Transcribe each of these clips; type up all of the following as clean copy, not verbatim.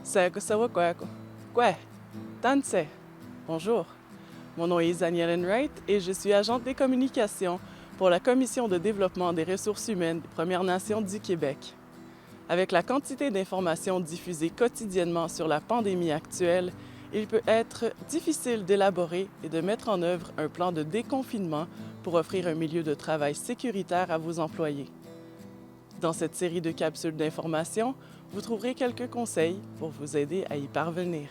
Sawakwako. Kwe. Tanse. Bonjour. Mon nom est Isaniel Enright et je suis agente des communications pour la Commission de développement des ressources humaines des Premières Nations du Québec. Avec la quantité d'informations diffusées quotidiennement sur la pandémie actuelle, il peut être difficile d'élaborer et de mettre en œuvre un plan de déconfinement pour offrir un milieu de travail sécuritaire à vos employés. Dans cette série de capsules d'information, vous trouverez quelques conseils pour vous aider à y parvenir.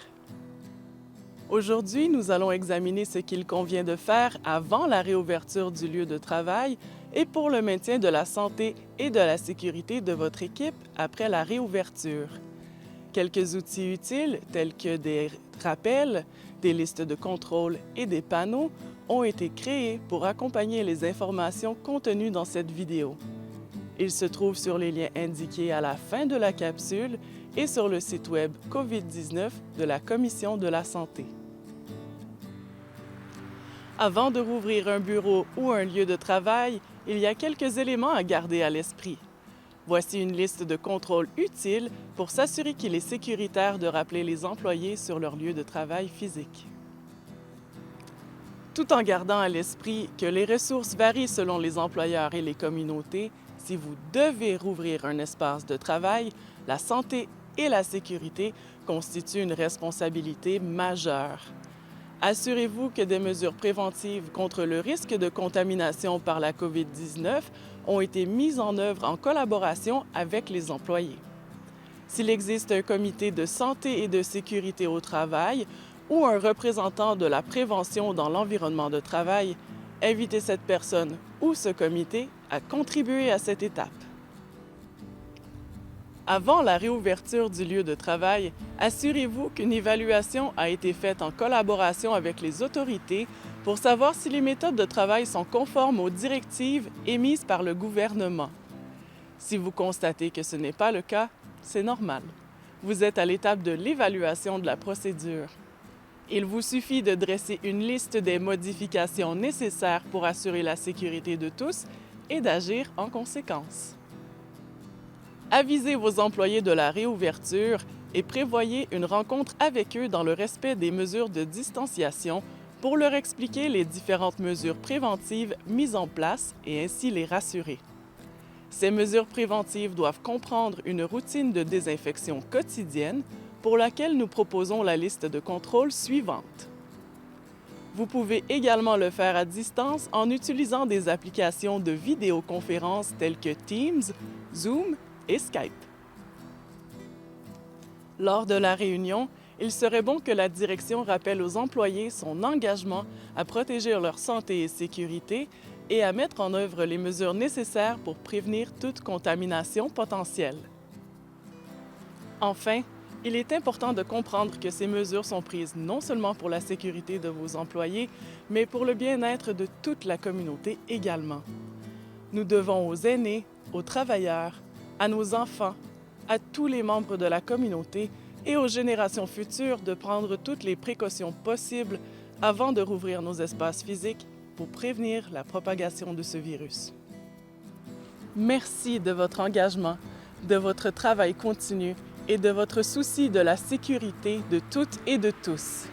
Aujourd'hui, nous allons examiner ce qu'il convient de faire avant la réouverture du lieu de travail et pour le maintien de la santé et de la sécurité de votre équipe après la réouverture. Quelques outils utiles, tels que des rappels, des listes de contrôle et des panneaux, ont été créés pour accompagner les informations contenues dans cette vidéo. Ils se trouvent sur les liens indiqués à la fin de la capsule et sur le site web COVID-19 de la Commission de la Santé. Avant de rouvrir un bureau ou un lieu de travail, il y a quelques éléments à garder à l'esprit. Voici une liste de contrôles utiles pour s'assurer qu'il est sécuritaire de rappeler les employés sur leur lieu de travail physique. Tout en gardant à l'esprit que les ressources varient selon les employeurs et les communautés, si vous devez rouvrir un espace de travail, la santé et la sécurité constituent une responsabilité majeure. Assurez-vous que des mesures préventives contre le risque de contamination par la COVID-19 ont été mises en œuvre en collaboration avec les employés. S'il existe un comité de santé et de sécurité au travail ou un représentant de la prévention dans l'environnement de travail, invitez cette personne ou ce comité à contribuer à cette étape. Avant la réouverture du lieu de travail, assurez-vous qu'une évaluation a été faite en collaboration avec les autorités pour savoir si les méthodes de travail sont conformes aux directives émises par le gouvernement. Si vous constatez que ce n'est pas le cas, c'est normal. Vous êtes à l'étape de l'évaluation de la procédure. Il vous suffit de dresser une liste des modifications nécessaires pour assurer la sécurité de tous et d'agir en conséquence. Avisez vos employés de la réouverture et prévoyez une rencontre avec eux dans le respect des mesures de distanciation pour leur expliquer les différentes mesures préventives mises en place et ainsi les rassurer. Ces mesures préventives doivent comprendre une routine de désinfection quotidienne pour laquelle nous proposons la liste de contrôles suivante. Vous pouvez également le faire à distance en utilisant des applications de vidéoconférence telles que Teams, Zoom et Skype. Lors de la réunion, il serait bon que la direction rappelle aux employés son engagement à protéger leur santé et sécurité et à mettre en œuvre les mesures nécessaires pour prévenir toute contamination potentielle. Enfin, il est important de comprendre que ces mesures sont prises non seulement pour la sécurité de vos employés, mais pour le bien-être de toute la communauté également. Nous devons aux aînés, aux travailleurs, à nos enfants, à tous les membres de la communauté et aux générations futures de prendre toutes les précautions possibles avant de rouvrir nos espaces physiques pour prévenir la propagation de ce virus. Merci de votre engagement, de votre travail continu et de votre souci de la sécurité de toutes et de tous.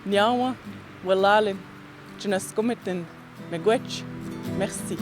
Nyawa, Wallalin, Chinaskomitin, Megwech, merci.